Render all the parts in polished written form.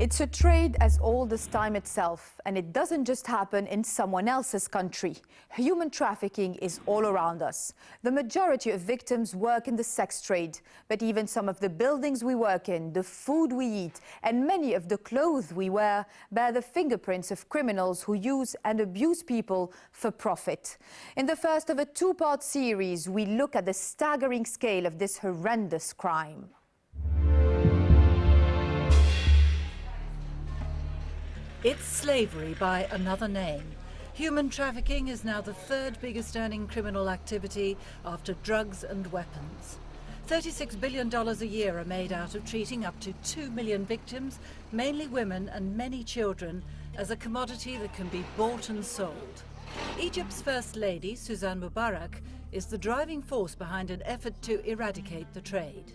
It's a trade as old as time itself, and it doesn't just happen in someone else's country. Human trafficking is all around us. The majority of victims work in the sex trade, but even some of the buildings we work in, the food we eat, and many of the clothes we wear bear the fingerprints of criminals who use and abuse people for profit. In the first of a two-part series, we look at the staggering scale of this horrendous crime. It's slavery by another name. Human trafficking is now the third biggest earning criminal activity after drugs and weapons. $36 billion a year are made out of treating up to 2 million victims, mainly women and many children, as a commodity that can be bought and sold. Egypt's First Lady, Suzanne Mubarak, is the driving force behind an effort to eradicate the trade.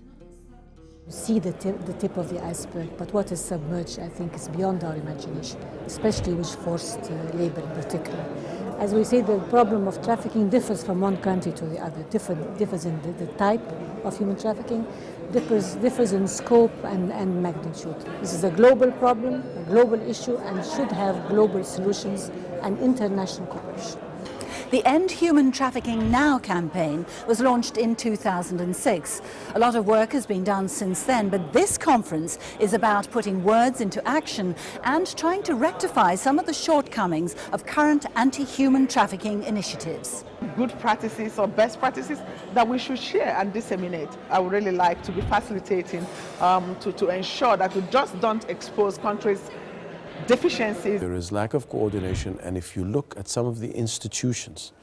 You see the tip of the iceberg, but what is submerged, I think, is beyond our imagination, especially with forced labor in particular. As we say, the problem of trafficking differs from one country to the other, differs in the type of human trafficking, differs in scope and magnitude. This is a global problem, a global issue, and should have global solutions and international cooperation. The End Human Trafficking Now campaign was launched in 2006. A lot of work has been done since then, but this conference is about putting words into action and trying to rectify some of the shortcomings of current anti-human trafficking initiatives. Good practices or best practices that we should share and disseminate. I would really like to be facilitating to ensure that we just don't expose countries' deficiencies. There is lack of coordination, and if you look at some of the institutions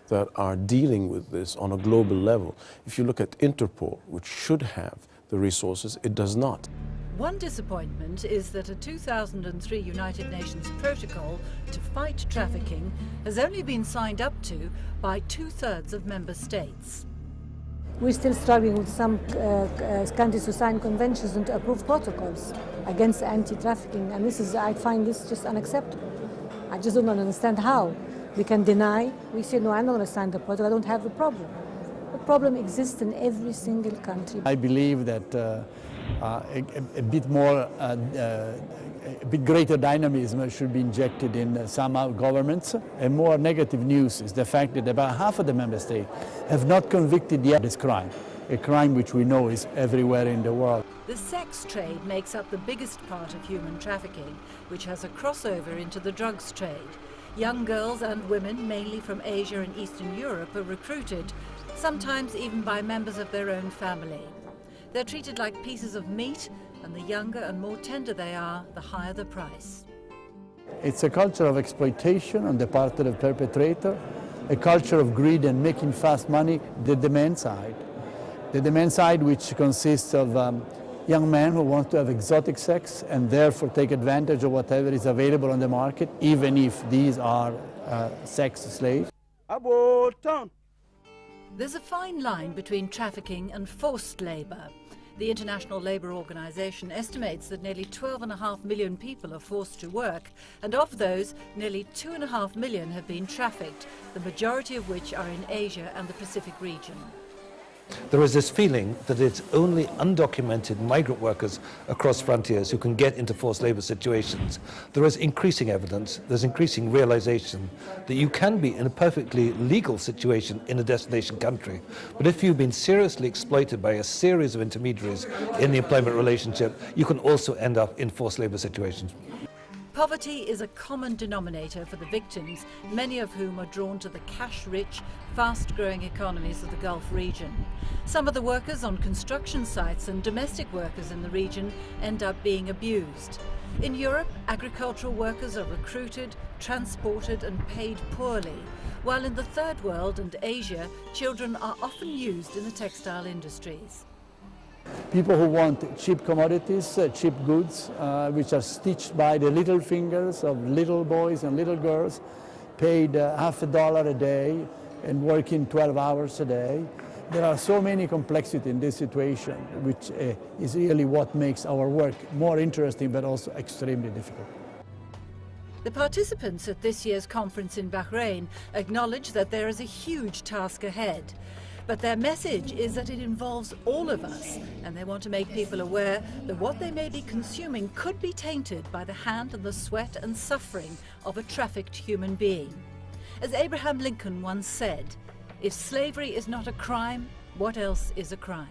that are dealing with this on a global level, if you look at Interpol, which should have the resources, it does not. One disappointment is that a 2003 United Nations protocol to fight trafficking has only been signed up to by 2/3 of member states. We're still struggling with some countries to sign conventions and to approve protocols against anti-trafficking, and I find this just unacceptable. I just don't understand how. We can deny, we say, no, I'm not going to sign the protocol, I don't have the problem. The problem exists in every single country. I believe that a bit greater dynamism should be injected in some governments. And more negative news is the fact that about half of the member states have not convicted yet this crime, a crime which we know is everywhere in the world. The sex trade makes up the biggest part of human trafficking, which has a crossover into the drugs trade. Young girls and women, mainly from Asia and Eastern Europe, are recruited, sometimes even by members of their own family. They're treated like pieces of meat, and the younger and more tender they are, the higher the price. It's a culture of exploitation on the part of the perpetrator, a culture of greed and making fast money, the demand side. The demand side, which consists of young men who want to have exotic sex and therefore take advantage of whatever is available on the market, even if these are sex slaves. There's a fine line between trafficking and forced labor. The International Labour Organization estimates that nearly 12.5 million people are forced to work, and of those, nearly 2.5 million have been trafficked, the majority of which are in Asia and the Pacific region. There is this feeling that it's only undocumented migrant workers across frontiers who can get into forced labour situations. There is increasing evidence, there's increasing realisation that you can be in a perfectly legal situation in a destination country, but if you've been seriously exploited by a series of intermediaries in the employment relationship, you can also end up in forced labour situations. Poverty is a common denominator for the victims, many of whom are drawn to the cash-rich, fast-growing economies of the Gulf region. Some of the workers on construction sites and domestic workers in the region end up being abused. In Europe, agricultural workers are recruited, transported and paid poorly, while in the Third World and Asia, children are often used in the textile industries. People who want cheap commodities, cheap goods, which are stitched by the little fingers of little boys and little girls, paid $50 a day and working 12 hours a day. There are so many complexities in this situation, which is really what makes our work more interesting but also extremely difficult. The participants at this year's conference in Bahrain acknowledge that there is a huge task ahead. But their message is that it involves all of us, and they want to make people aware that what they may be consuming could be tainted by the hand and the sweat and suffering of a trafficked human being. As Abraham Lincoln once said, if slavery is not a crime, what else is a crime?